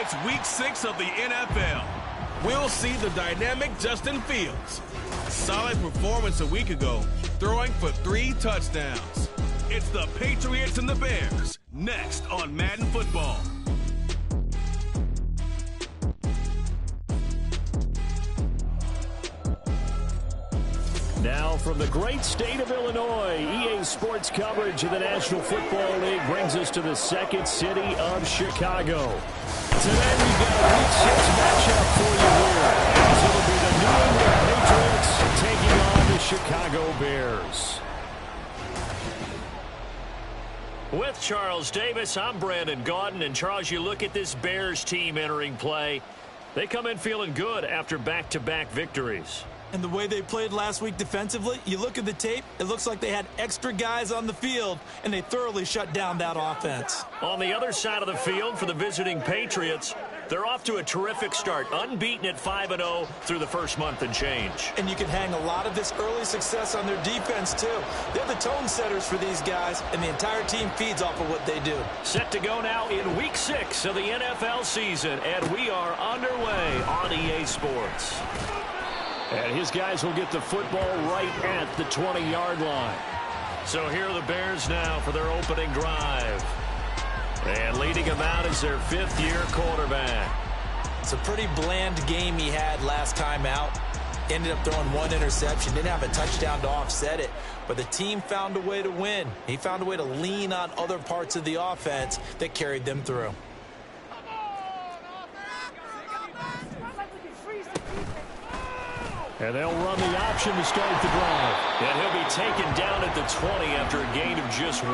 It's week 6 of the NFL. We'll see the dynamic Justin Fields. Solid performance a week ago, throwing for 3 touchdowns. It's the Patriots and the Bears, next on Madden Football. Now from the great state of Illinois, EA Sports coverage of the National Football League brings us to the second city of Chicago. Today we've got a Week 6 matchup for you here, as it'll be the New England Patriots taking on the Chicago Bears. With Charles Davis, I'm Brandon Gaudin, and Charles, you look at this Bears team entering play. They come in feeling good after back-to-back victories. And the way they played last week defensively, you look at the tape, it looks like they had extra guys on the field, and they thoroughly shut down that offense. On the other side of the field for the visiting Patriots, they're off to a terrific start, unbeaten at 5-0 through the first month and change. And you can hang a lot of this early success on their defense, too. They're the tone setters for these guys, and the entire team feeds off of what they do. Set to go now in Week 6 of the NFL season, and we are underway on EA Sports. And his guys will get the football right at the 20-yard line. So here are the Bears now for their opening drive. And leading them out is their 5th-year quarterback. It's a pretty bland game he had last time out. Ended up throwing 1 interception. Didn't have a touchdown to offset it. But the team found a way to win. He found a way to lean on other parts of the offense that carried them through. And they'll run the option to start the drive. And he'll be taken down at the 20 after a gain of just 1.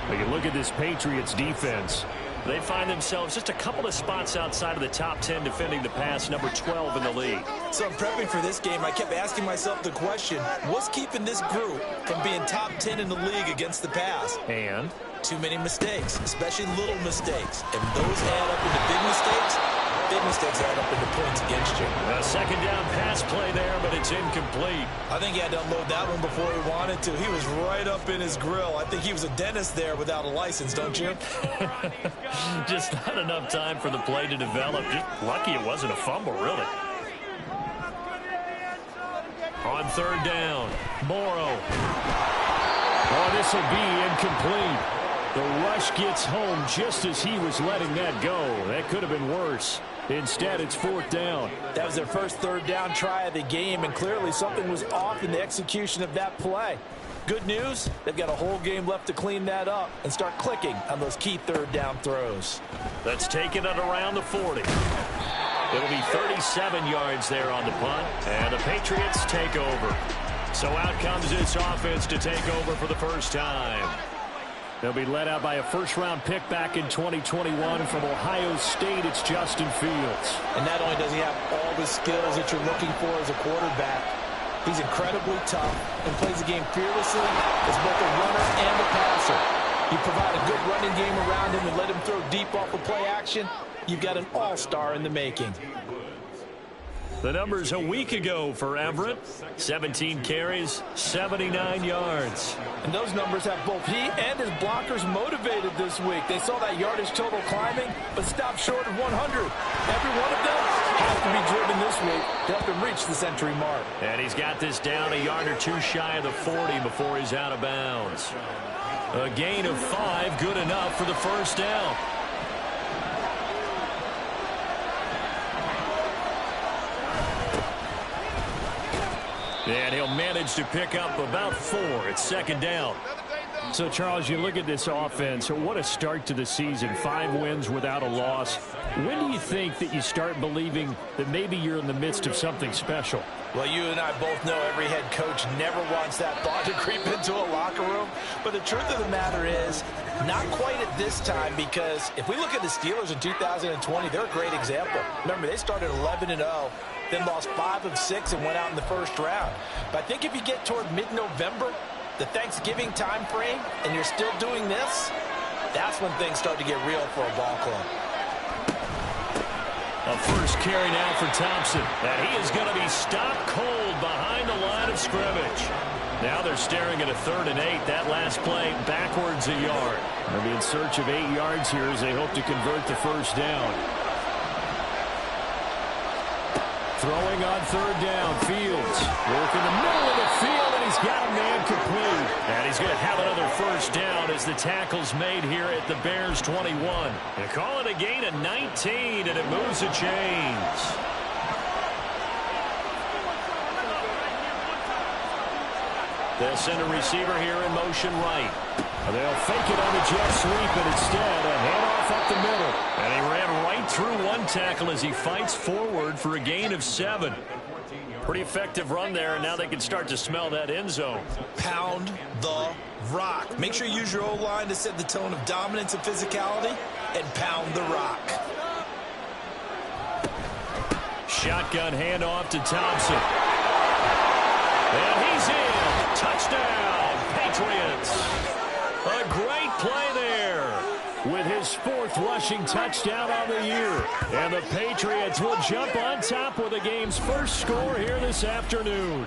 But you look at this Patriots defense. They find themselves just a couple of spots outside of the top 10 defending the pass, number 12 in the league. So I'm prepping for this game. I kept asking myself the question, what's keeping this group from being top 10 in the league against the pass? And? Too many mistakes, especially little mistakes. And those add up into big mistakes. Big mistakes add up into points against you. A second down pass play there, but it's incomplete. I think he had to unload that one before he wanted to. He was right up in his grill. I think he was a dentist there without a license, don't you? Just not enough time for the play to develop. Just lucky it wasn't a fumble, really. On 3rd down, Morrow. Oh, this will be incomplete. The rush gets home just as he was letting that go. That could have been worse. Instead, it's 4th down. That was their first 3rd down try of the game, and clearly something was off in the execution of that play. Good news, they've got a whole game left to clean that up and start clicking on those key 3rd down throws. That's taken at around the 40. It'll be 37 yards there on the punt, and the Patriots take over. So out comes this offense to take over for the first time. They'll be led out by a first-round pick back in 2021 from Ohio State. It's Justin Fields. And not only does he have all the skills that you're looking for as a quarterback, he's incredibly tough and plays the game fearlessly as both a runner and a passer. You provide a good running game around him and let him throw deep off of play action, you've got an all-star in the making. The numbers a week ago for Everett, 17 carries, 79 yards. And those numbers have both he and his blockers motivated this week. They saw that yardage total climbing, but stopped short of 100. Every one of them has to be driven this week to help him reach the century mark. And he's got this down a yard or two shy of the 40 before he's out of bounds. A gain of 5, good enough for the first down. And he'll manage to pick up about 4. It's 2nd down. So, Charles, you look at this offense. What a start to the season. 5 wins without a loss. When do you think that you start believing that maybe you're in the midst of something special? Well, you and I both know every head coach never wants that thought to creep into a locker room. But the truth of the matter is, not quite at this time, because if we look at the Steelers in 2020, they're a great example. Remember, they started 11-0. Then lost 5 of 6 and went out in the first round. But I think if you get toward mid-November, the Thanksgiving time frame, and you're still doing this, that's when things start to get real for a ball club. A first carry now for Thompson. And he is going to be stopped cold behind the line of scrimmage. Now they're staring at a 3rd and 8. That last play backwards a yard. They'll be in search of 8 yards here as they hope to convert the first down. Throwing on 3rd down, Fields. Work in the middle of the field, and he's got a man complete. And he's going to have another first down as the tackle's made here at the Bears 21. They call it a gain of 19, and it moves the chains. They'll send a receiver here in motion right. They'll fake it on the jet sweep, and instead a handoff up the middle. And he ran right through one tackle as he fights forward for a gain of 7. Pretty effective run there, and now they can start to smell that end zone. Pound the rock. Make sure you use your O-line to set the tone of dominance and physicality, and pound the rock. Shotgun handoff to Thompson. And he's in. Touchdown, Patriots. A great play there with his 4th rushing touchdown on the year. And the Patriots will jump on top with the game's first score here this afternoon.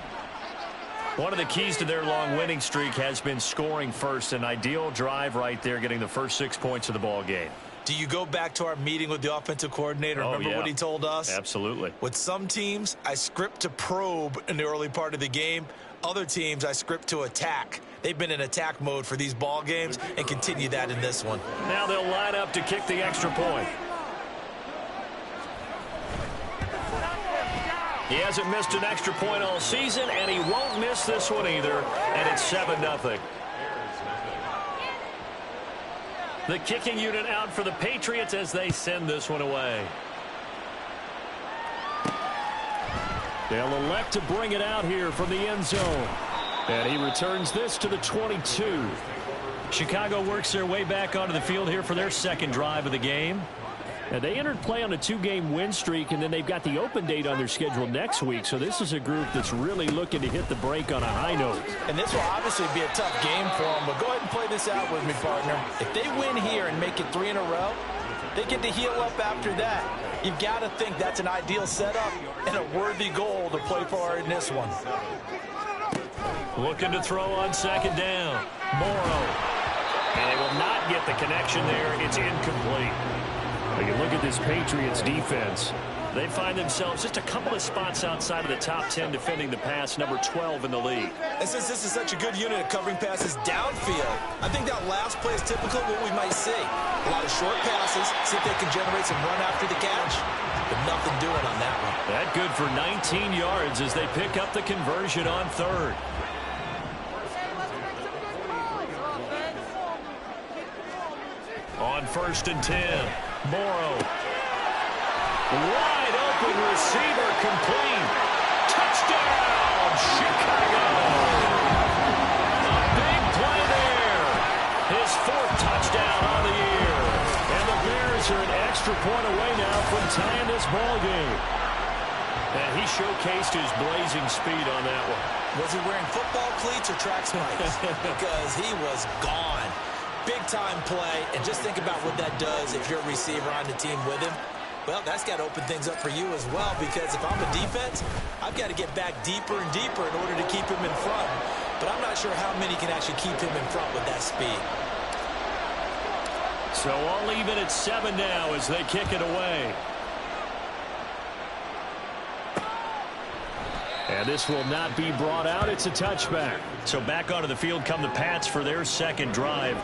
One of the keys to their long winning streak has been scoring first. An ideal drive right there, getting the first 6 points of the ball game. Do you go back to our meeting with the offensive coordinator? Remember what he told us? Absolutely. With some teams, I script to probe in the early part of the game. Other teams, I script to attack. They've been in attack mode for these ball games and continue that in this one. Now they'll line up to kick the extra point. He hasn't missed an extra point all season, and he won't miss this one either. And it's 7-0. The kicking unit out for the Patriots as they send this one away. They'll elect to bring it out here from the end zone. And he returns this to the 22. Chicago works their way back onto the field here for their 2nd drive of the game. And they entered play on a 2-game win streak, and then they've got the open date on their schedule next week. So this is a group that's really looking to hit the break on a high note. And this will obviously be a tough game for them, but go ahead and play this out with me, partner. If they win here and make it 3 in a row, they get to heal up after that. You've got to think that's an ideal setup and a worthy goal to play for in this one. Looking to throw on 2nd down. Morrow. And they will not get the connection there. It's incomplete. You look at this Patriots defense. They find themselves just a couple of spots outside of the top 10 defending the pass, number 12 in the league. And since this is such a good unit of covering passes downfield, I think that last play is typical of what we might see. A lot of short passes, see if they can generate some run after the catch, but nothing doing on that one. That good for 19 yards as they pick up the conversion on 3rd. On 1st and 10, Morrow. Wide open receiver complete. Touchdown, Chicago. A big play there. His 4th touchdown on the year. And the Bears are an extra point away now from tying this ball game. And he showcased his blazing speed on that one. Was he wearing football cleats or track spikes? Because he was gone. Big-time play, and just think about what that does if you're a receiver on the team with him. Well, that's got to open things up for you as well, because if I'm a defense, I've got to get back deeper and deeper in order to keep him in front. But I'm not sure how many can actually keep him in front with that speed. So all even at 7 now as they kick it away. And this will not be brought out. It's a touchback. So back onto the field come the Pats for their 2nd drive.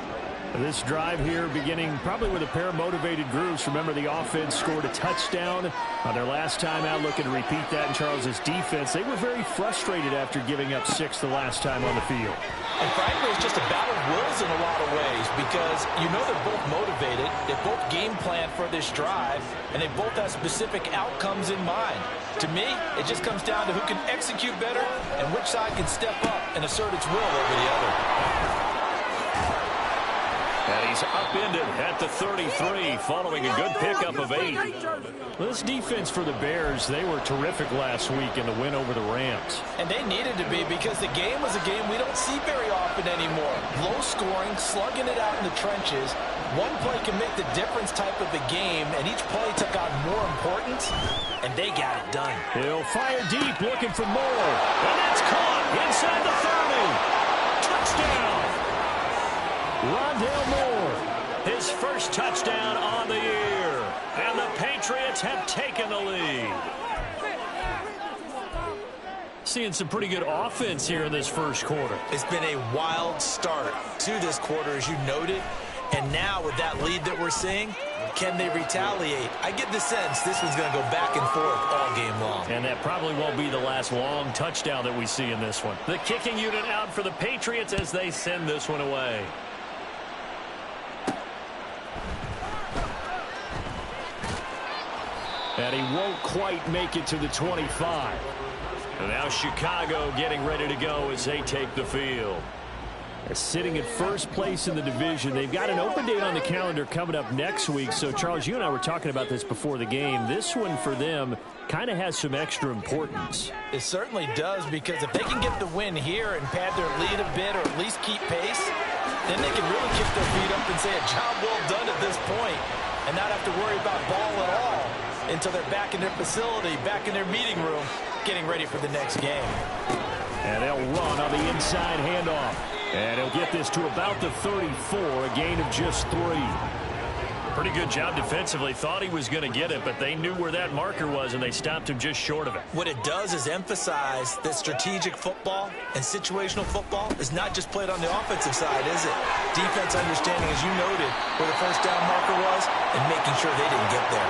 This drive here beginning probably with a pair of motivated groups. Remember, the offense scored a touchdown on their last time out, looking to repeat that in Charles's defense. They were very frustrated after giving up 6 the last time on the field. And frankly, it's just a battle of wills in a lot of ways, because you know they're both motivated, they both game plan for this drive, and they both have specific outcomes in mind. To me, it just comes down to who can execute better and which side can step up and assert its will over the other. And And he's upended at the 33 following a good pickup of 8. This defense for the Bears, they were terrific last week in the win over the Rams. And they needed to be, because the game was a game we don't see very often anymore. Low scoring, slugging it out in the trenches. One play can make the difference type of the game, and each play took on more importance, and they got it done. He'll fire deep, looking for more. And that's caught inside the 30. Touchdown. Rondale Moore, his first touchdown on the year. And the Patriots have taken the lead. Seeing some pretty good offense here in this first quarter. It's been a wild start to this quarter, as you noted. And now with that lead that we're seeing, can they retaliate? I get the sense this one's going to go back and forth all game long. And that probably won't be the last long touchdown that we see in this one. The kicking unit out for the Patriots as they send this one away. And he won't quite make it to the 25. And now Chicago getting ready to go as they take the field. They're sitting in first place in the division. They've got an open date on the calendar coming up next week. So, Charles, you and I were talking about this before the game. This one for them kind of has some extra importance. It certainly does, because if they can get the win here and pad their lead a bit, or at least keep pace, then they can really kick their feet up and say a job well done at this point, and not have to worry about ball at all until they're back in their facility, back in their meeting room, getting ready for the next game. And they'll run on the inside handoff. And he'll get this to about the 34, a gain of just 3. Pretty good job defensively. Thought he was going to get it, but they knew where that marker was, and they stopped him just short of it. What it does is emphasize that strategic football and situational football is not just played on the offensive side, is it? Defense understanding, as you noted, where the first down marker was and making sure they didn't get there.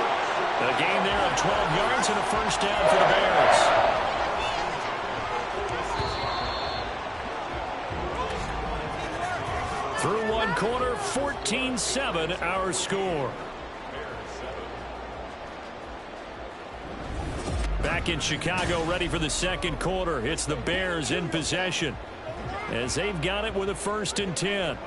A gain there of 12 yards and a first down for the Bears. Through one quarter, 14-7 our score. Back in Chicago, ready for the second quarter. It's the Bears in possession as they've got it with a 1st and 10.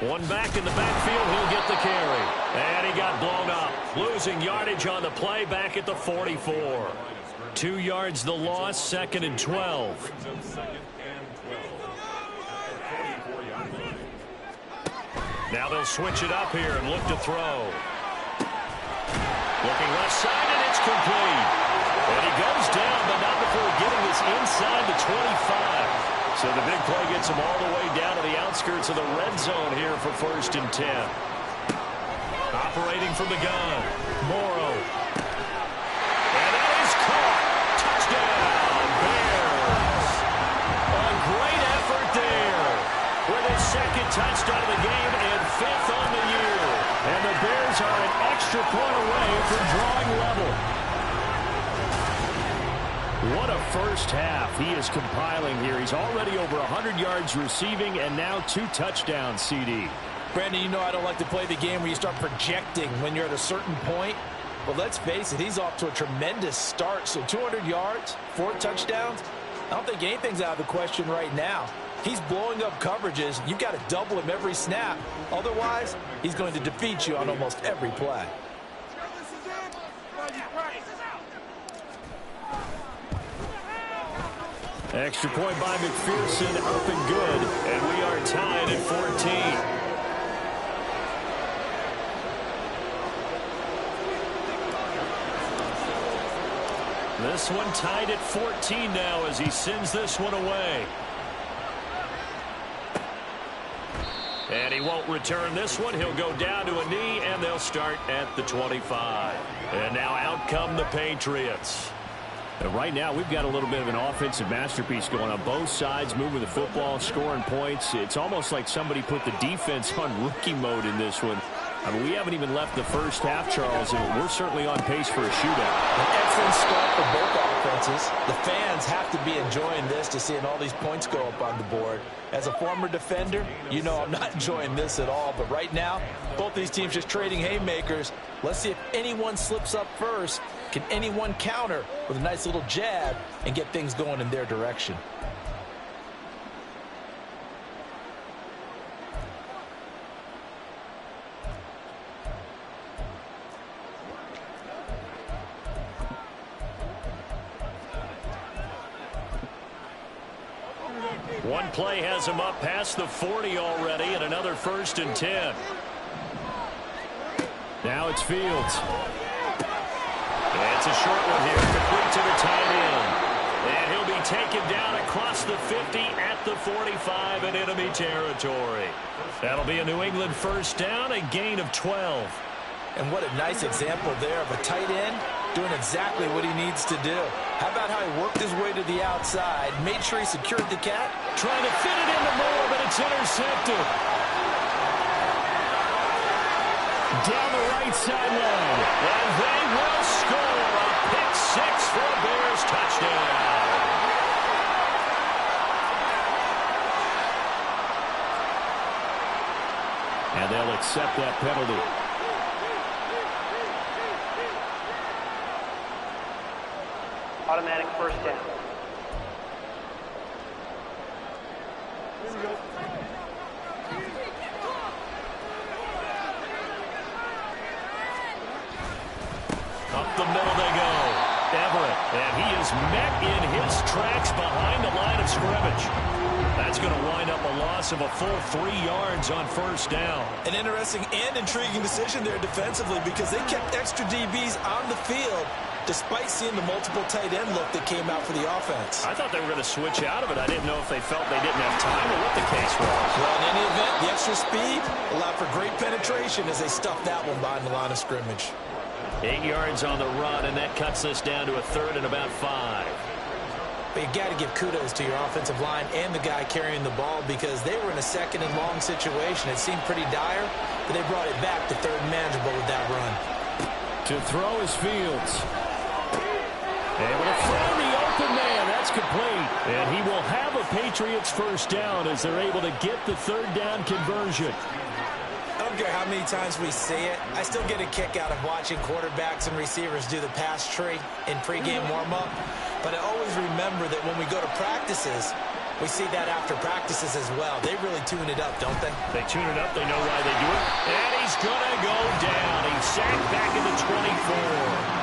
One back in the backfield, he'll get the carry. And he got blown up. Losing yardage on the play back at the 44. 2 yards the loss, 2nd and 12. Now they'll switch it up here and look to throw. Looking left side, and it's complete. And he goes down, but not before getting this inside the 25. So the big play gets him all the way down to the outskirts of the red zone here for 1st and 10. Operating from the gun, Morrow. And that is caught. Touchdown, Bears. A great effort there with his 2nd touchdown of the game and 5th on the year. And the Bears are an extra point away from drawing level. What a first half he is compiling here. He's already over 100 yards receiving and now 2 touchdowns, CD. Brandon, you know I don't like to play the game where you start projecting when you're at a certain point. But let's face it, he's off to a tremendous start. So 200 yards, 4 touchdowns. I don't think anything's out of the question right now. He's blowing up coverages. You've got to double him every snap. Otherwise, he's going to defeat you on almost every play. Extra point by McPherson, up and good, and we are tied at 14. This one tied at 14 now as he sends this one away. And he won't return this one. He'll go down to a knee, and they'll start at the 25. And now out come the Patriots. And right now, we've got a little bit of an offensive masterpiece going on both sides, moving the football, scoring points. It's almost like somebody put the defense on rookie mode in this one. I mean, we haven't even left the first half, Charles, and we're certainly on pace for a shootout. An excellent start for both offenses. The fans have to be enjoying this to seeing all these points go up on the board. As a former defender, you know I'm not enjoying this at all. But right now, both these teams just trading haymakers. Let's see if anyone slips up first. Can anyone counter with a nice little jab and get things going in their direction? One play has him up past the 40 already, and another 1st and 10. Now it's Fields. It's a short one here, complete to the tight end. And he'll be taken down across the 50 at the 45 in enemy territory. That'll be a New England 1st down, a gain of 12. And what a nice example there of a tight end doing exactly what he needs to do. How about how he worked his way to the outside, made sure he secured the cat? Trying to fit it into Moore, but it's intercepted. Down the right sideline. And they will score a pick 6 for a Bears touchdown. And they'll accept that penalty. Automatic 1st down. Up the middle they go. Everett. And he is met in his tracks behind the line of scrimmage. That's going to wind up a loss of a full 3 yards on 1st down. An interesting and intriguing decision there defensively because they kept extra DBs on the field despite seeing the multiple tight end look that came out for the offense. I thought they were going to switch out of it. I didn't know if they felt they didn't have time or what the case was. Well, in any event, the extra speed allowed for great penetration as they stuffed that one behind the line of scrimmage. 8 yards on the run, and that cuts this down to a 3rd and about 5. But you got to give kudos to your offensive line and the guy carrying the ball because they were in a 2nd and long situation. It seemed pretty dire, but they brought it back to 3rd and manageable with that run. To throw is Fields. Able to throw the open man. That's complete. And he will have a Patriots 1st down as they're able to get the 3rd down conversion. I don't care how many times we see it. I still get a kick out of watching quarterbacks and receivers do the pass tree in pregame warm-up. But I always remember that when we go to practices, we see that after practices as well. They really tune it up, don't they? They tune it up. They know why they do it. And he's going to go down. He's sacked back at the 24.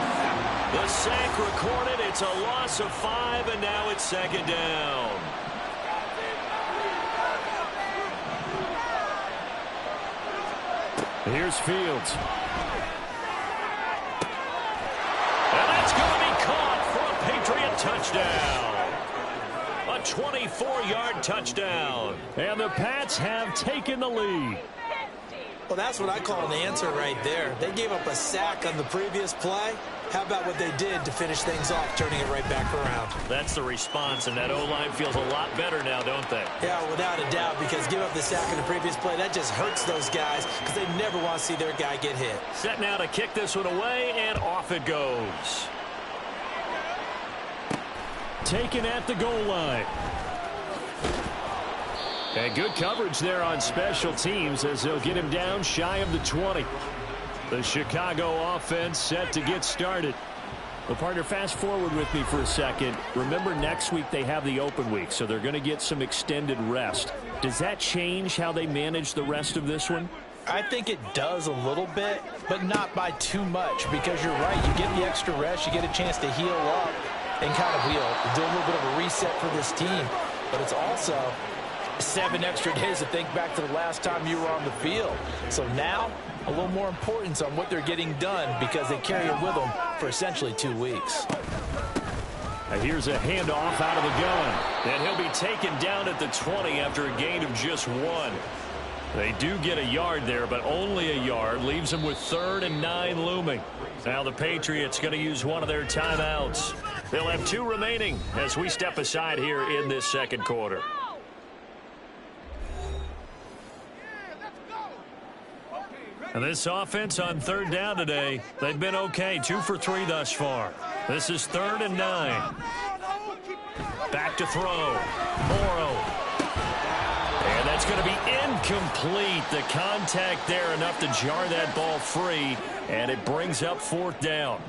The sack recorded. It's a loss of 5, and now it's 2nd down. Here's Fields. And that's going to be caught for a Patriot touchdown. A 24-yard touchdown. And the Pats have taken the lead. Well, that's what I call an answer right there. They gave up a sack on the previous play. How about what they did to finish things off, turning it right back around? That's the response, and that O-line feels a lot better now, don't they? Yeah, without a doubt, because give up the sack in the previous play, that just hurts those guys because they never want to see their guy get hit. Set now to kick this one away, and off it goes. Taken at the goal line. And good coverage there on special teams as they'll get him down shy of the 20. The Chicago offense set to get started. Well, partner, fast forward with me for a second. Remember, next week they have the open week, so they're going to get some extended rest. Does that change how they manage the rest of this one? I think it does a little bit, but not by too much, because you're right. You get the extra rest. You get a chance to heal up and kind of do a little bit of a reset for this team. But it's also 7 extra days to think back to the last time you were on the field. So now, a little more importance on what they're getting done because they carry it with them for essentially 2 weeks. And here's a handoff out of the gun. And he'll be taken down at the 20 after a gain of just 1. They do get a yard there, but only a yard. Leaves them with 3rd and 9 looming. Now the Patriots going to use one of their timeouts. They'll have 2 remaining as we step aside here in this second quarter. And this offense on third down today, they've been okay. 2 for 3 thus far. This is 3rd and 9. Back to throw. Morrow. And that's going to be incomplete. The contact there enough to jar that ball free. And it brings up 4th down.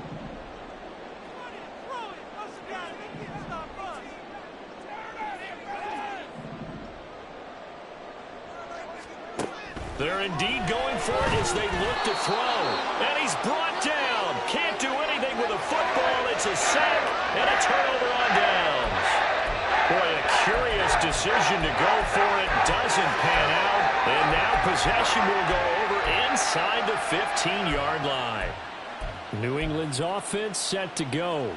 They're indeed going for it as they look to throw. And he's brought down. Can't do anything with a football. It's a sack and a turnover on downs. Boy, a curious decision to go for it. Doesn't pan out. And now possession will go over inside the 15-yard line. New England's offense set to go.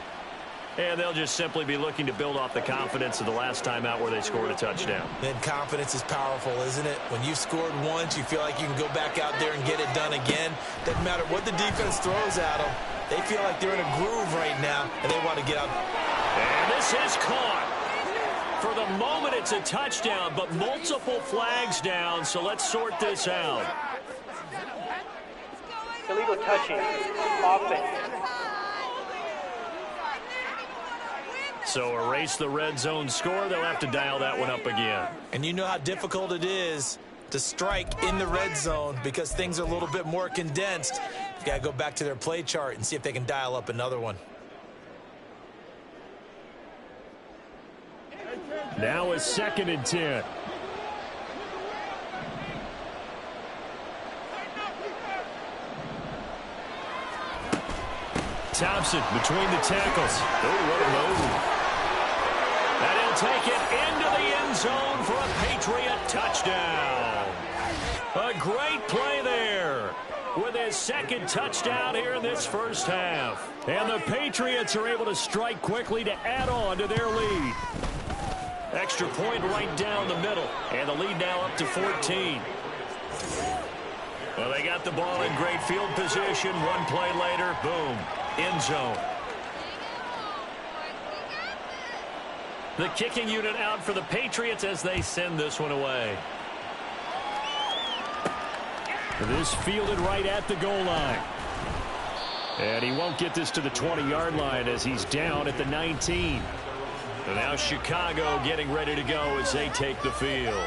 And they'll just simply be looking to build off the confidence of the last time out where they scored a touchdown. Then confidence is powerful, isn't it? When you've scored once, you feel like you can go back out there and get it done again. Doesn't matter what the defense throws at them. They feel like they're in a groove right now, and they want to get out. And this is caught. For the moment, it's a touchdown, but multiple flags down, so let's sort this out. Illegal touching. Offense. So erase the red zone score. They'll have to dial that one up again. And you know how difficult it is to strike in the red zone because things are a little bit more condensed. You got to go back to their play chart and see if they can dial up another one. Now it's 2nd and 10. Thompson between the tackles. Oh, what a move. And he'll take it into the end zone for a Patriot touchdown. A great play there with his 2nd touchdown here in this first half. And the Patriots are able to strike quickly to add on to their lead. Extra point right down the middle. And the lead now up to 14. Well, they got the ball in great field position. One play later, boom, end zone. The kicking unit out for the Patriots as they send this one away. This fielded right at the goal line. And he won't get this to the 20-yard line as he's down at the 19. And now Chicago getting ready to go as they take the field.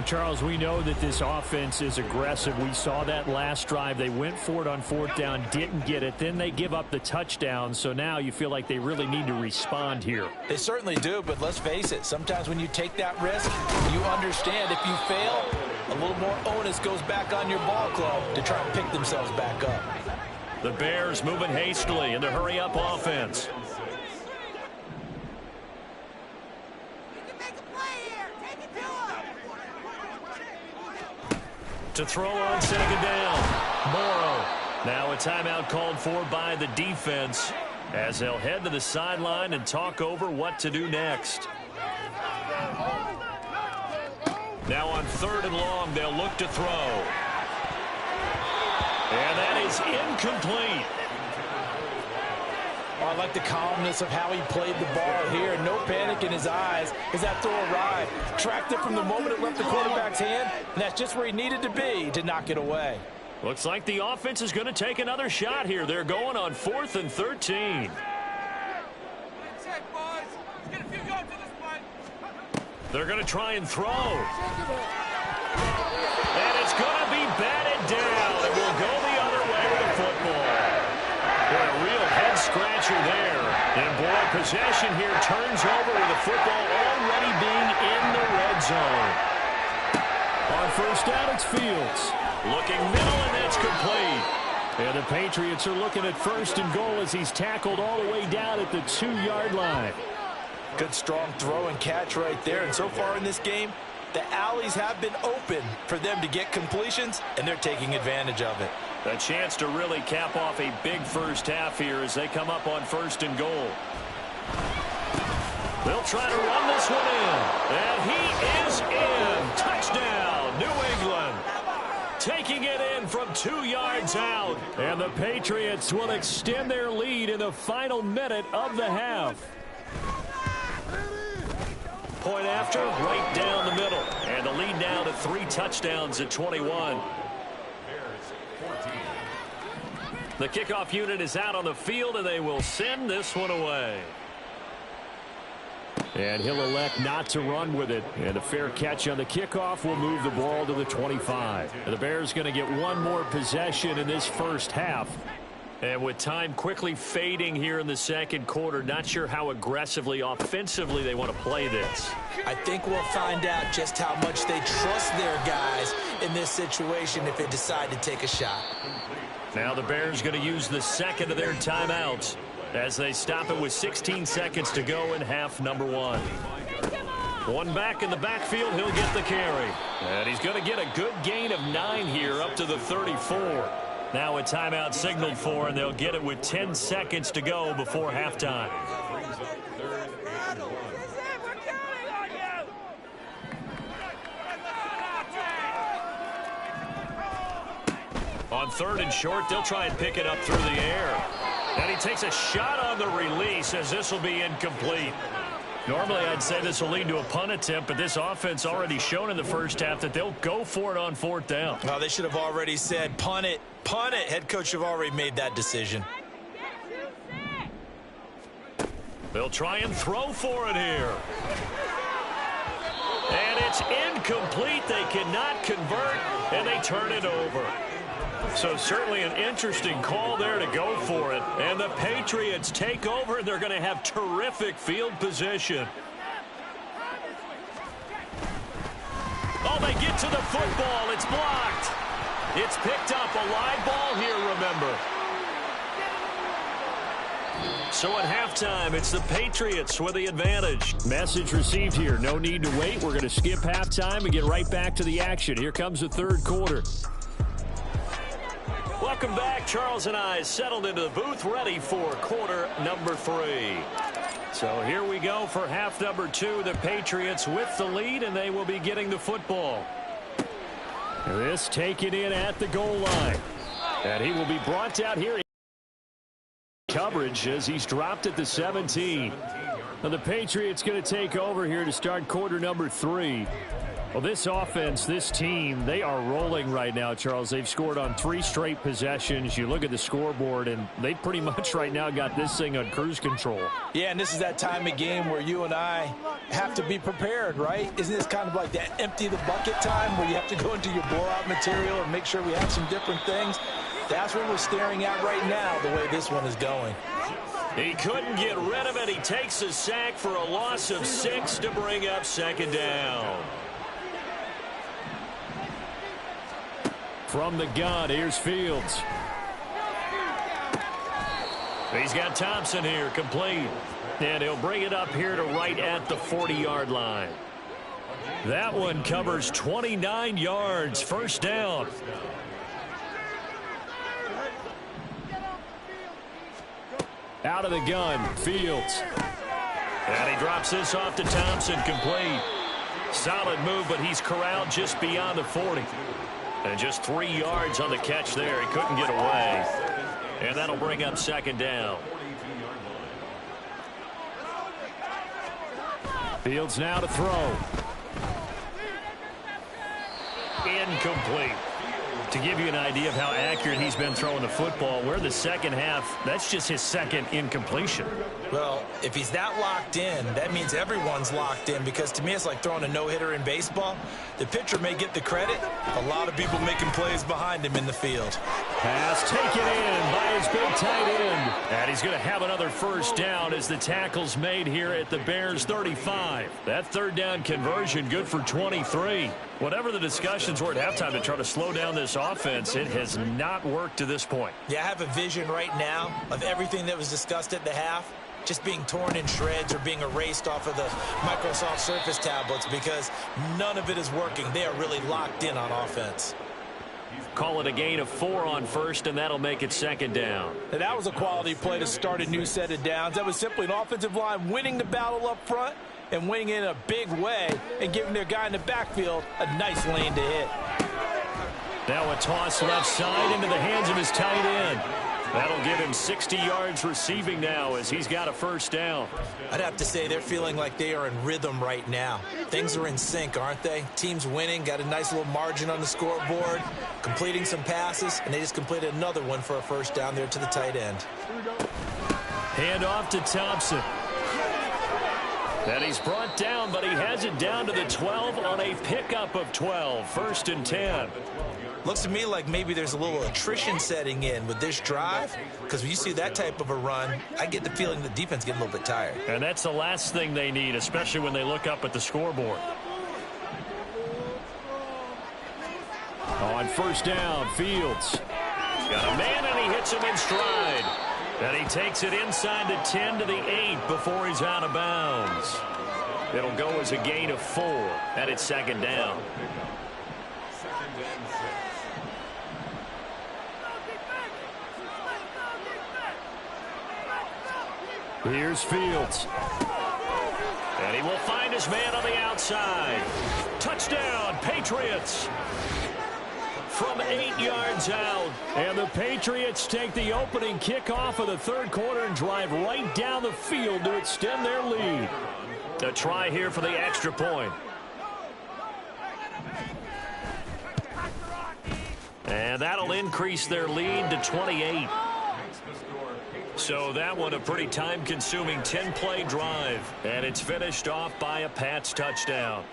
Charles, we know that this offense is aggressive. We saw that last drive. They went for it on 4th down, didn't get it. Then they give up the touchdown. So now you feel like they really need to respond here. They certainly do, but let's face it. Sometimes when you take that risk, you understand if you fail, a little more onus goes back on your ball club to try and pick themselves back up. The Bears moving hastily in the hurry-up offense. To throw on 2nd down. Morrow. Now a timeout called for by the defense as they'll head to the sideline and talk over what to do next. Now on 3rd and long, they'll look to throw. And that is incomplete. Oh, I like the calmness of how he played the ball here. No panic in his eyes as that throw arrived. Tracked it from the moment it left the quarterback's hand, and that's just where he needed to be to knock it away. Looks like the offense is going to take another shot here. They're going on 4th and 13. They're going to try and throw. And it's going to be batted down. It will go the other way with the football. Boy, a real head-scratcher there. And, boy, possession here turns over with the football already being in the red zone. On 1st down, it's Fields. Looking middle, and that's complete. And the Patriots are looking at 1st and goal as he's tackled all the way down at the 2-yard line. Good, strong throw and catch right there. And so far in this game, the alleys have been open for them to get completions, and they're taking advantage of it. A chance to really cap off a big first half here as they come up on 1st and goal. They'll try to run this one in. And he is in. Touchdown, New England. Taking it in from 2 yards out. And the Patriots will extend their lead in the final minute of the half. Point after, right down the middle. And the lead now to 3 touchdowns at 21. The kickoff unit is out on the field, and they will send this one away. And he'll elect not to run with it. And a fair catch on the kickoff will move the ball to the 25. The Bears going to get one more possession in this first half. And with time quickly fading here in the second quarter, not sure how aggressively, offensively they want to play this. I think we'll find out just how much they trust their guys in this situation if they decide to take a shot. Now the Bears going to use the second of their timeouts as they stop it with 16 seconds to go in half number one. One back in the backfield, he'll get the carry. And he's going to get a good gain of 9 here up to the 34. Now a timeout signaled for, and they'll get it with 10 seconds to go before halftime. On 3rd and short, they'll try and pick it up through the air. And he takes a shot on the release as this will be incomplete. Normally, I'd say this will lead to a punt attempt, but this offense already shown in the first half that they'll go for it on 4th down. Well, they should have already said, punt it, punt it. Head coach have already made that decision. They'll try and throw for it here. And it's incomplete. They cannot convert, and they turn it over. So certainly an interesting call there to go for it. And the Patriots take over, and they're going to have terrific field position. Oh, they get to the football. It's blocked. It's picked up. A live ball here, remember. So at halftime, it's the Patriots with the advantage. Message received here. No need to wait. We're going to skip halftime and get right back to the action. Here comes the third quarter. Welcome back. Charles and I settled into the booth, ready for quarter number 3. So here we go for half number 2. The Patriots with the lead, and they will be getting the football. This taken in at the goal line. And he will be brought out here. Coverage as he's dropped at the 17. Now the Patriots going to take over here to start quarter number 3. Well, this offense, this team, they are rolling right now, Charles. They've scored on 3 straight possessions. You look at the scoreboard, and they pretty much right now got this thing on cruise control. Yeah, and this is that time of game where you and I have to be prepared, right? Isn't this kind of like that empty the bucket time where you have to go into your blowout material and make sure we have some different things? That's what we're staring at right now, the way this one is going. He couldn't get rid of it. He takes a sack for a loss of 6 to bring up second down. From the gun, here's Fields. He's got Thompson here, complete. And he'll bring it up here to right at the 40-yard line. That one covers 29 yards, first down. Out of the gun, Fields. And he drops this off to Thompson, complete. Solid move, but he's corralled just beyond the 40. And just 3 yards on the catch there. He couldn't get away. And that'll bring up second down. Fields now to throw. Incomplete. To give you an idea of how accurate he's been throwing the football, we're in the second half. That's just his second incompletion. Well, if he's that locked in, that means everyone's locked in, because to me it's like throwing a no-hitter in baseball. The pitcher may get the credit. A lot of people making plays behind him in the field. Pass taken in by his big tight end. And he's going to have another first down as the tackle's made here at the Bears 35. That third down conversion good for 23. Whatever the discussions were at halftime to try to slow down this offense, it has not worked to this point. Yeah, I have a vision right now of everything that was discussed at the half just being torn in shreds or being erased off of the Microsoft Surface tablets, because none of it is working. They are really locked in on offense. Call it a gain of 4 on first, and that'll make it second down. And that was a quality play to start a new set of downs. That was simply an offensive line winning the battle up front and winning in a big way and giving their guy in the backfield a nice lane to hit. Now a toss left side into the hands of his tight end. That'll give him 60 yards receiving now as he's got a first down. I'd have to say they're feeling like they are in rhythm right now. Things are in sync, aren't they? Team's winning, got a nice little margin on the scoreboard, completing some passes, and they just completed another one for a first down there to the tight end. Hand off to Thompson. And he's brought down, but he has it down to the 12 on a pickup of 12. 1st and 10. Looks to me like maybe there's a little attrition setting in with this drive, because when you see that type of a run, I get the feeling the defense getting a little bit tired. And that's the last thing they need, especially when they look up at the scoreboard. On 1st down, Fields. Got a man, and he hits him in stride. And he takes it inside the 10 to the 8 before he's out of bounds. It'll go as a gain of 4, and it's 2nd down. Here's Fields. And he will find his man on the outside. Touchdown, Patriots. From 8 yards out. And the Patriots take the opening kickoff of the 3rd quarter and drive right down the field to extend their lead. A try here for the extra point. And that'll increase their lead to 28. So that one a pretty time-consuming 10-play drive. And it's finished off by a Pats touchdown.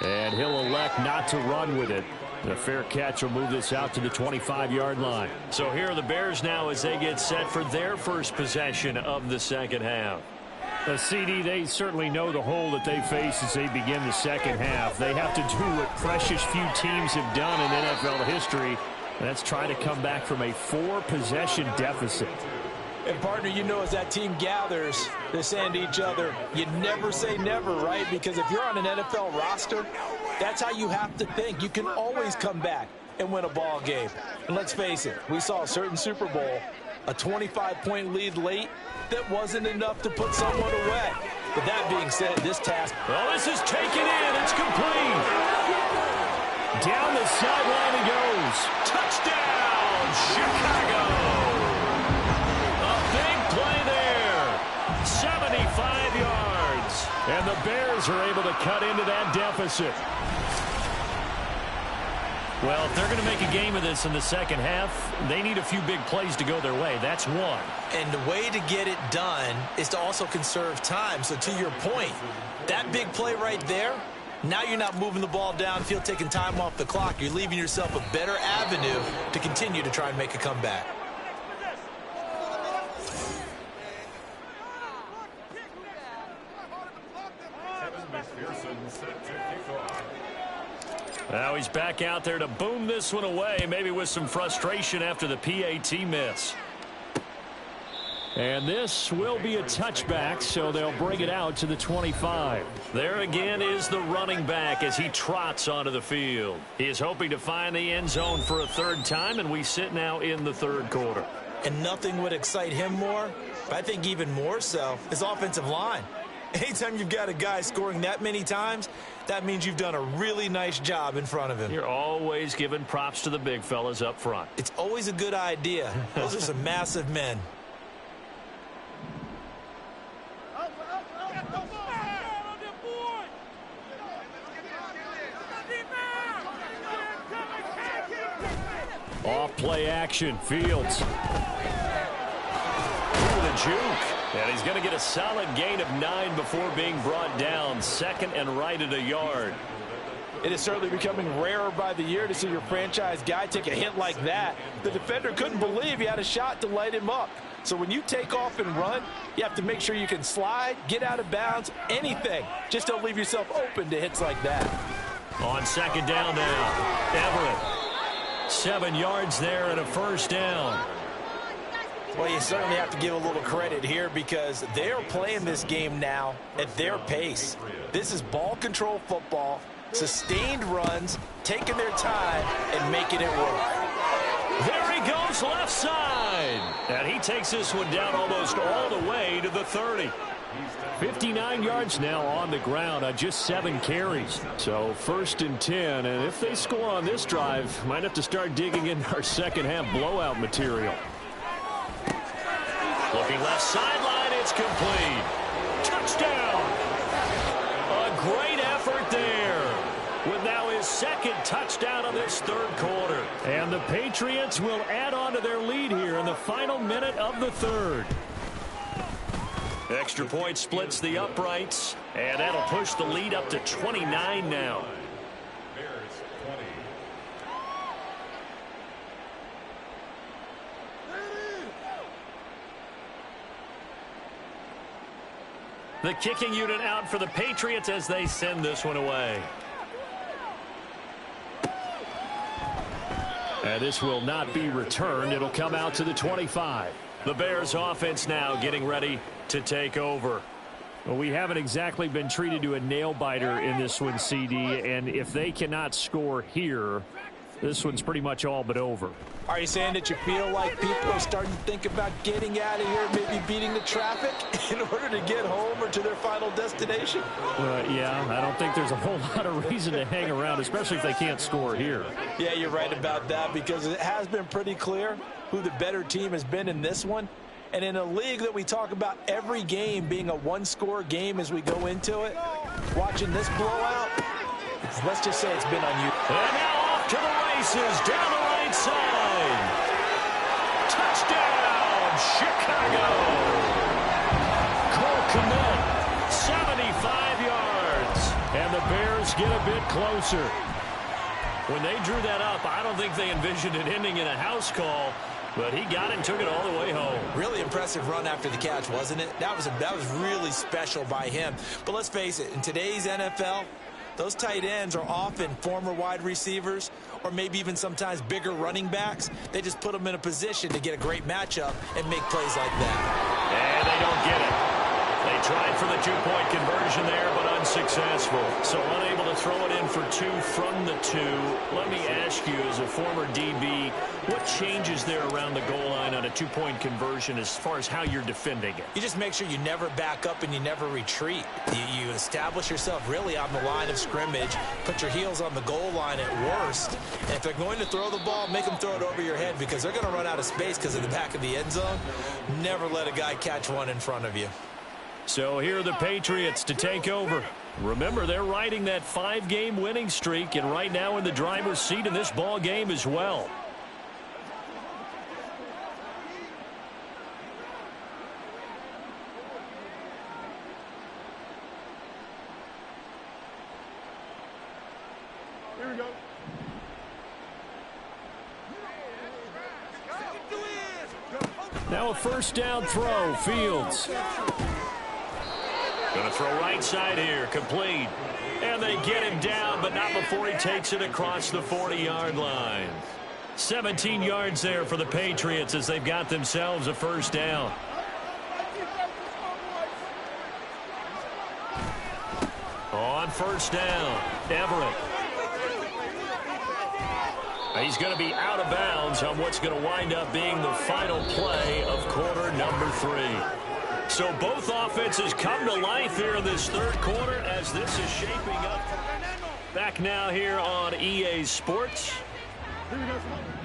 And he'll elect not to run with it. The fair catch will move this out to the 25-yard line. So here are the Bears now as they get set for their first possession of the 2nd half. The CD, they certainly know the hole that they face as they begin the 2nd half. They have to do what precious few teams have done in NFL history. That's try to come back from a 4-possession deficit. And, partner, you know as that team gathers, they're saying to each other, you never say never, right? Because if you're on an NFL roster, that's how you have to think. You can always come back and win a ball game. And let's face it, we saw a certain Super Bowl, a 25-point lead late, that wasn't enough to put someone away. But that being said, this task... Well, this is taken in. It's complete. Down the sideline he goes. Touchdown, Chicago. A big play there. 75 yards. And the Bears are able to cut into that deficit. Well, if they're going to make a game of this in the 2nd half, they need a few big plays to go their way. That's one. And the way to get it done is to also conserve time. So to your point, that big play right there, now you're not moving the ball downfield, taking time off the clock. You're leaving yourself a better avenue to continue to try and make a comeback. Now he's back out there to boom this one away, maybe with some frustration after the PAT miss. And this will be a touchback, so they'll bring it out to the 25. There again is the running back as he trots onto the field. He is hoping to find the end zone for a 3rd time, and we sit now in the 3rd quarter. And nothing would excite him more, but I think even more so, his offensive line. Anytime you've got a guy scoring that many times, that means you've done a really nice job in front of him. You're always giving props to the big fellas up front. It's always a good idea. Those are some massive men. Off play action, Fields. Through the juke. And he's going to get a solid gain of 9 before being brought down. 2nd and right at a yard. It is certainly becoming rarer by the year to see your franchise guy take a hit like that. The defender couldn't believe he had a shot to light him up. So when you take off and run, you have to make sure you can slide, get out of bounds, anything. Just don't leave yourself open to hits like that. On 2nd down now, Everett. 7 yards there and a 1st down. Well, you certainly have to give a little credit here because they're playing this game now at their pace. This is ball control football, sustained runs, taking their time and making it work. There he goes left side. And he takes this one down almost all the way to the 30. 59 yards now on the ground on just 7 carries. So 1st and 10, and if they score on this drive, might have to start digging in our second half blowout material. Looking left sideline, it's complete. Touchdown! A great effort there. With now his 2nd touchdown of this 3rd quarter. And the Patriots will add on to their lead here in the final minute of the 3rd. Extra point splits the uprights, and that'll push the lead up to 29 now. The kicking unit out for the Patriots as they send this one away. And this will not be returned. It'll come out to the 25. The Bears offense now getting ready to take over. Well, we haven't exactly been treated to a nail-biter in this one, CD, and if they cannot score here, this one's pretty much all but over. Are you saying that you feel like people are starting to think about getting out of here, maybe beating the traffic in order to get home or to their final destination? Yeah, I don't think there's a whole lot of reason to hang around, especially if they can't score here. Yeah, you're right about that, because it has been pretty clear who the better team has been in this one. And in a league that we talk about every game being a one-score game as we go into it, watching this blowout, let's just say it's been unusual. And now off to the races, down the right side. Touchdown, Chicago. Cole Kmet, 75 yards. And the Bears get a bit closer. When they drew that up, I don't think they envisioned it ending in a house call. But he got it and took it all the way home. Really impressive run after the catch, wasn't it? That was really special by him. But let's face it, in today's NFL, those tight ends are often former wide receivers or maybe even sometimes bigger running backs. They just put them in a position to get a great matchup and make plays like that. And they don't get it. They tried for the 2-point conversion there, but unsuccessful. So unable to throw it in for 2 from the 2. Let me ask you, as a former DB, what changes there around the goal line on a 2-point conversion as far as how you're defending it? You just make sure you never back up and you never retreat. You establish yourself really on the line of scrimmage, put your heels on the goal line at worst. And if they're going to throw the ball, make them throw it over your head, because they're going to run out of space because of the back of the end zone. Never let a guy catch one in front of you. So here are the Patriots to take over. Remember, they're riding that 5-game winning streak, and right now in the driver's seat in this ball game as well. Here we go. Now a first down throw, Fields. Going to throw right side here, complete. And they get him down, but not before he takes it across the 40-yard line. 17 yards there for the Patriots as they've got themselves a first down. On first down, Everett. He's going to be out of bounds on what's going to wind up being the final play of quarter number 3. So both offenses come to life here in this 3rd quarter as this is shaping up. Back now here on EA Sports.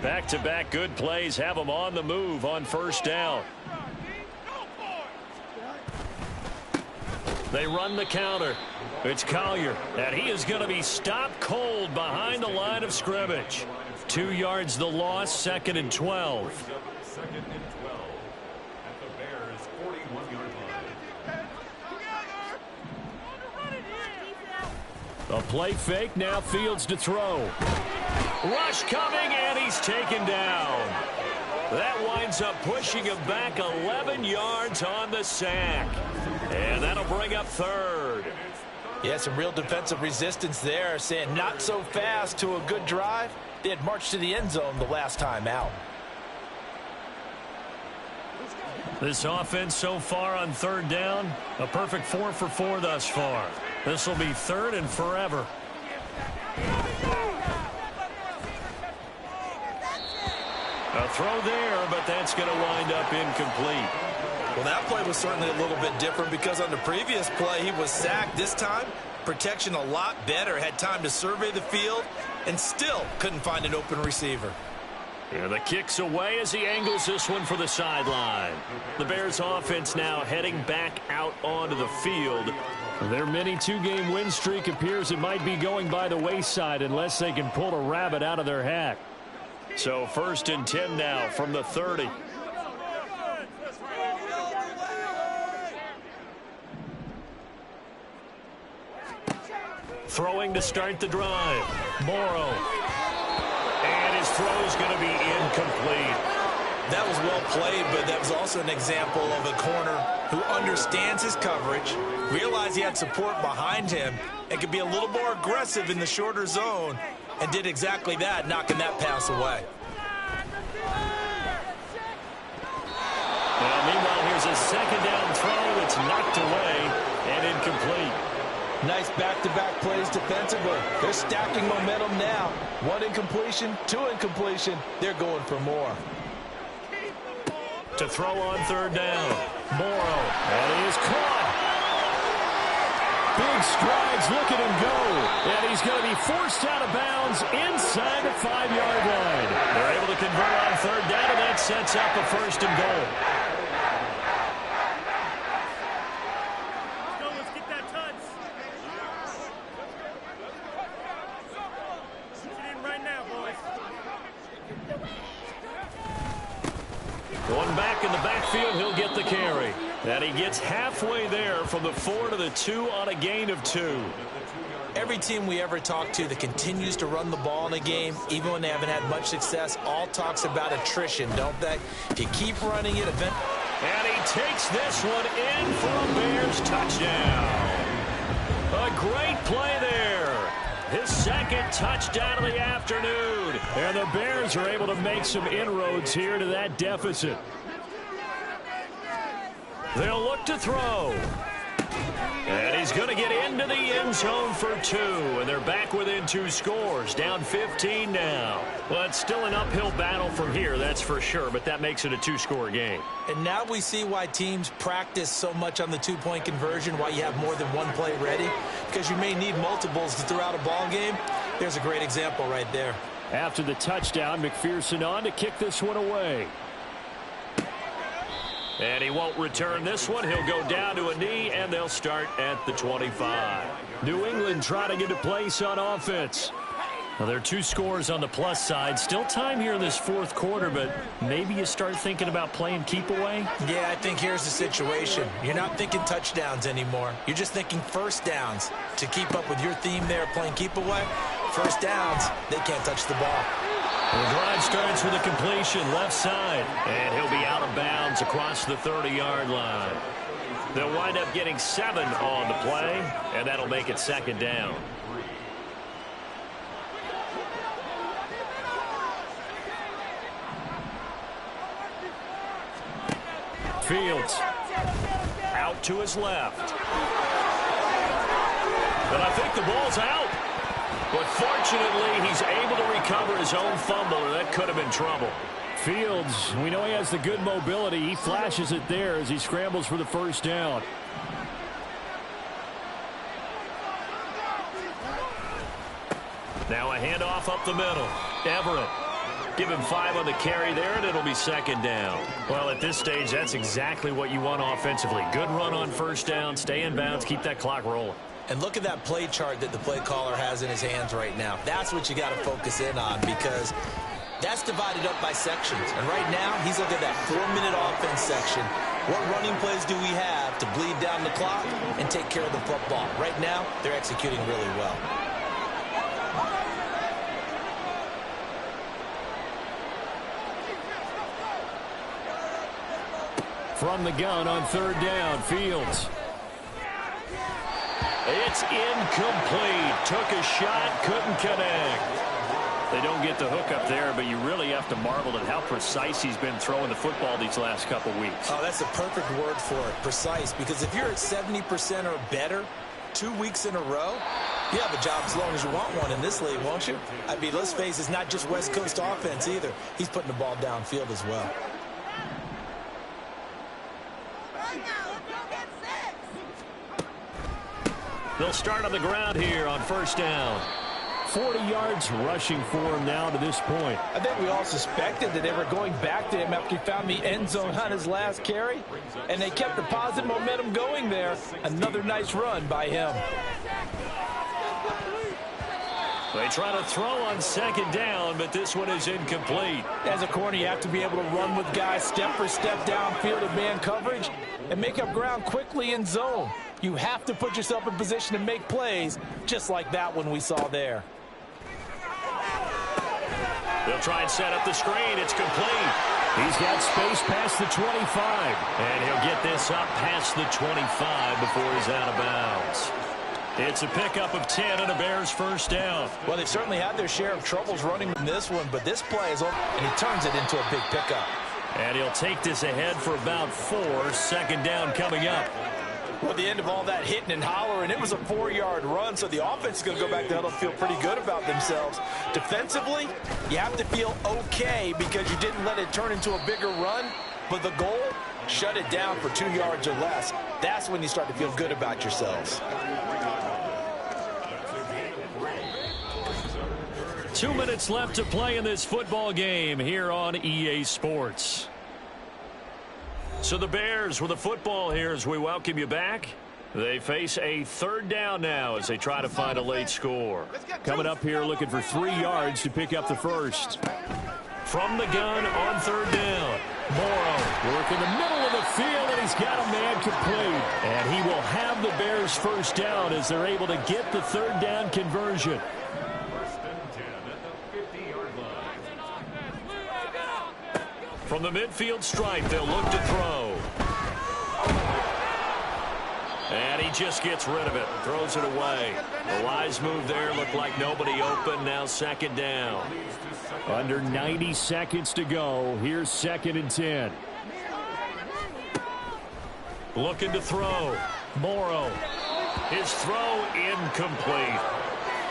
Back-to-back good plays have them on the move on first down. They run the counter. It's Collier, and he is going to be stopped cold behind the line of scrimmage. 2 yards the loss, 2nd and 12. A play fake, now Fields to throw. Rush coming, and he's taken down. That winds up pushing him back 11 yards on the sack. And that'll bring up 3rd. Yeah, some real defensive resistance there, saying not so fast to a good drive. They had marched to the end zone the last time out. This offense so far on 3rd down, a perfect 4 for 4 thus far. This will be 3rd and forever. A throw there, but that's going to wind up incomplete. Well, that play was certainly a little bit different because on the previous play, he was sacked. This time, protection a lot better. Had time to survey the field and still couldn't find an open receiver. Yeah, the kick's away as he angles this one for the sideline. The Bears offense now heading back out onto the field. Their mini two-game win streak appears it might be going by the wayside unless they can pull a rabbit out of their hat. So 1st and 10 now from the 30. Throwing to start the drive. Morrow. And his throw is going to be incomplete. That was well played, but that was also an example of a corner who understands his coverage, realized he had support behind him, and could be a little more aggressive in the shorter zone, and did exactly that, knocking that pass away. Well, meanwhile, here's a second down throw that's knocked away and incomplete. Nice back-to-back plays defensively. They're stacking momentum now. 1 incompletion, 2 incompletion. They're going for more. To throw on 3rd down. Morrow. And he is caught. Big strides. Look at him go. And he's going to be forced out of bounds inside the 5-yard line. They're able to convert on 3rd down, and that sets up a 1st and goal. Going back in the backfield, he'll get the carry. And he gets halfway there from the 4 to the 2 on a gain of 2. Every team we ever talk to that continues to run the ball in a game, even when they haven't had much success, all talks about attrition, don't they? If you keep running it, and he takes this one in for a Bears touchdown. A great play there. His 2nd touchdown of the afternoon. And the Bears are able to make some inroads here to that deficit. They'll look to throw. And he's going to get into the end zone for 2. And they're back within 2 scores. Down 15 now. Well, it's still an uphill battle from here, that's for sure. But that makes it a 2-score game. And now we see why teams practice so much on the 2-point conversion, why you have more than one play ready. Because you may need multiples to throw out a ball game. There's a great example right there. After the touchdown, McPherson on to kick this one away. And he won't return this one. He'll go down to a knee, and they'll start at the 25. New England trying to get a place on offense. Well, there are 2 scores on the plus side. Still time here in this 4th quarter, but maybe you start thinking about playing keep away? Yeah, I think here's the situation. You're not thinking touchdowns anymore. You're just thinking 1st downs. To keep up with your theme there, playing keep away, 1st downs, they can't touch the ball. The drive starts with a completion left side, and he'll be out of bounds across the 30-yard line. They'll wind up getting 7 on the play, and that'll make it 2nd down. Fields out to his left. And I think the ball's out. But fortunately, he's able to recover his own fumble, or that could have been trouble. Fields, we know he has the good mobility. He flashes it there as he scrambles for the 1st down. Now a handoff up the middle. Everett. Give him 5 on the carry there, and it'll be 2nd down. Well, at this stage, that's exactly what you want offensively. Good run on 1st down, stay in bounds, keep that clock rolling. And look at that play chart that the play caller has in his hands right now. That's what you got to focus in on because that's divided up by sections. And right now, he's looking at that 4-minute offense section. What running plays do we have to bleed down the clock and take care of the football? Right now, they're executing really well. From the gun on 3rd down, Fields. It's incomplete. Took a shot, couldn't connect. They don't get the hook up there, but you really have to marvel at how precise he's been throwing the football these last couple weeks. Oh, that's the perfect word for it, precise, because if you're at 70% or better 2 weeks in a row, you have a job as long as you want one in this league, won't you? I mean, let's face it, it's not just West Coast offense either. He's putting the ball downfield as well. They'll start on the ground here on first down. 40 yards rushing for him now to this point. I think we all suspected that they were going back to him after he found the end zone on his last carry, and they kept the positive momentum going there. Another nice run by him. They try to throw on second down, but this one is incomplete. As a corner, you have to be able to run with guys step for step downfield in man coverage and make up ground quickly in zone. You have to put yourself in position to make plays, just like that one we saw there. They'll try and set up the screen. It's complete. He's got space past the 25. And he'll get this up past the 25 before he's out of bounds. It's a pickup of 10 and a Bears first down. Well, they've certainly had their share of troubles running in this one, but this play is over, and he turns it into a big pickup. And he'll take this ahead for about 4. Second down coming up. Well, at the end of all that hitting and hollering, it was a 4-yard run, so the offense is going to go back to huddle, feel pretty good about themselves. Defensively, you have to feel okay because you didn't let it turn into a bigger run, but the goal, shut it down for 2 yards or less. That's when you start to feel good about yourselves. 2 minutes left to play in this football game here on EA Sports. So the Bears with the football here as we welcome you back. They face a third down now as they try to find a late score. Coming up here looking for 3 yards to pick up the first. From the gun on third down. Morrow work in the middle of the field, and he's got a man complete. And he will have the Bears first down as they're able to get the third down conversion. From the midfield stripe, they'll look to throw. And he just gets rid of it, throws it away. The wise move there, looked like nobody open, now second down. Under 90 seconds to go, here's 2nd and 10. Looking to throw. Morrow. His throw incomplete.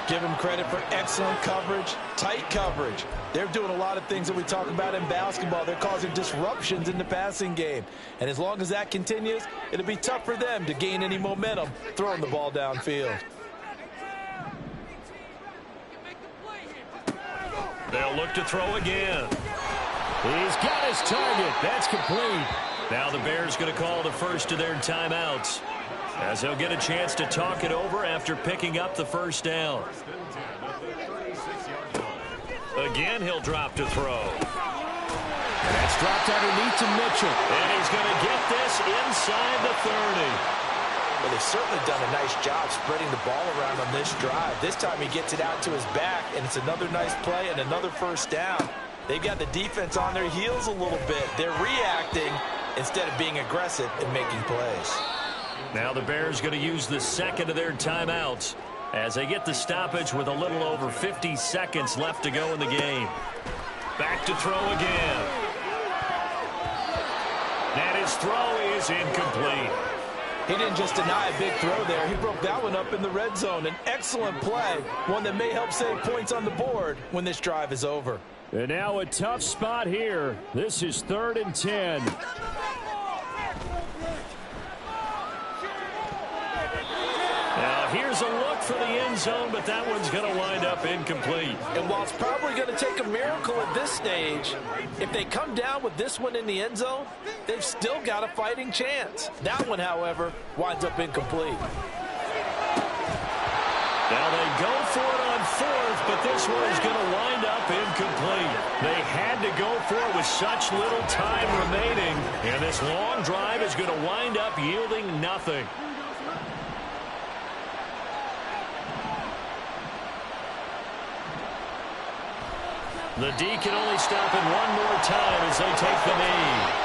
Give him credit for excellent coverage, tight coverage. They're doing a lot of things that we talk about in basketball. They're causing disruptions in the passing game. And as long as that continues, it'll be tough for them to gain any momentum throwing the ball downfield. They'll look to throw again. He's got his target. That's complete. Now the Bears going to call the first of their timeouts, as they'll get a chance to talk it over after picking up the first down. Again, he'll drop to throw. That's dropped underneath to Mitchell. And he's going to get this inside the 30. Well, they've certainly done a nice job spreading the ball around on this drive. This time he gets it out to his back, and it's another nice play and another first down. They've got the defense on their heels a little bit. They're reacting instead of being aggressive and making plays. Now the Bears going to use the second of their timeouts as they get the stoppage with a little over 50 seconds left to go in the game. Back to throw again. And his throw is incomplete. He didn't just deny a big throw there. He broke that one up in the red zone. An excellent play, one that may help save points on the board when this drive is over. And now a tough spot here. This is 3rd and 10. Now here's a look for the end zone, but that one's going to wind up incomplete. And while it's probably going to take a miracle at this stage, if they come down with this one in the end zone, they've still got a fighting chance. That one, however, winds up incomplete. Now they go for it on 4th, but this one is going to wind up incomplete. They had to go for it with such little time remaining, and this long drive is going to wind up yielding nothing. The D can only stop it one more time as they take the knee.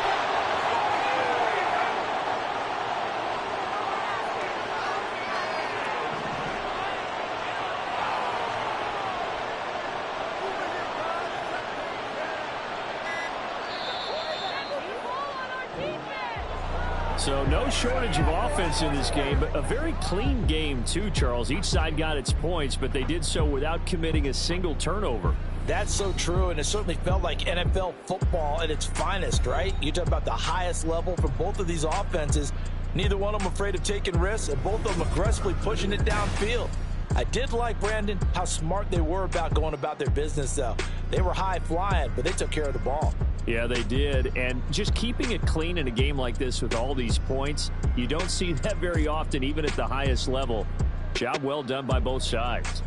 So no shortage of offense in this game, but a very clean game too, Charles. Each side got its points, but they did so without committing a single turnover. That's so true, and it certainly felt like NFL football at its finest, right? You talk about the highest level for both of these offenses. Neither one of them afraid of taking risks, and both of them aggressively pushing it downfield. I did like, Brandon, how smart they were about going about their business, though. They were high flying, but they took care of the ball. Yeah, they did. And just keeping it clean in a game like this with all these points, you don't see that very often, even at the highest level. Job well done by both sides.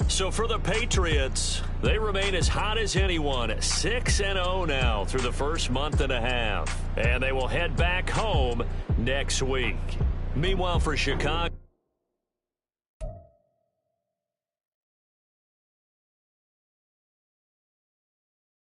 So for the Patriots, they remain as hot as anyone, 6-0 now through the first month and a half. And they will head back home next week. Meanwhile, for Chicago,